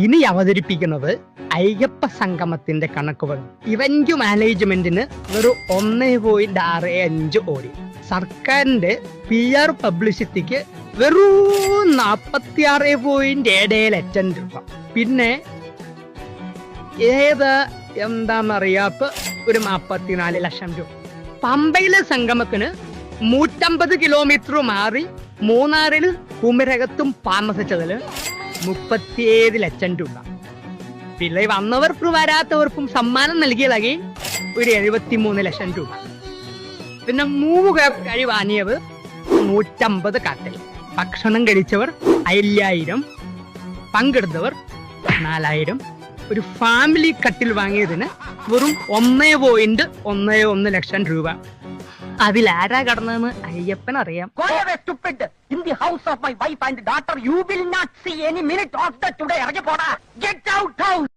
ഇനി അവതരിപ്പിക്കുന്നത് അയ്യപ്പ സംഗമത്തിന്റെ കണക്കുകൾ. ഇവന്റ് മാനേജ്മെന്റിന് വെറും 1.65 കോടി, സർക്കാരിന്റെ PR പബ്ലിസിറ്റിക്ക് വെറും 46.7 ലക്ഷം രൂപ, പിന്നെ എന്താന്നറിയാത്ത ഒരു 44 ലക്ഷം രൂപ. പമ്പയിലെ സംഗമത്തിന് 150 കിലോമീറ്റർ മാറി മൂന്നാറിൽ കുമരകത്തും താമസിച്ചതിന് 37 ലക്ഷം രൂപ. പിന്നെ വന്നവർക്കും വരാത്തവർക്കും സമ്മാനം നൽകിയതാകെ ഒരു 73 ലക്ഷം രൂപ. പിന്നെ 3 കഴി വാങ്ങിയത് 150 കാട്ടൽ, ഭക്ഷണം കഴിച്ചവർ 5000, പങ്കെടുത്തവർ 4000. ഒരു ഫാമിലി കട്ടിൽ വാങ്ങിയതിന് വെറും 1.11 ലക്ഷം രൂപ. അതിലാരാ കടന്നതെന്ന് അയ്യപ്പൻ അറിയാം. In the house of my wife and daughter, you will not see any minute of the today. Get out house.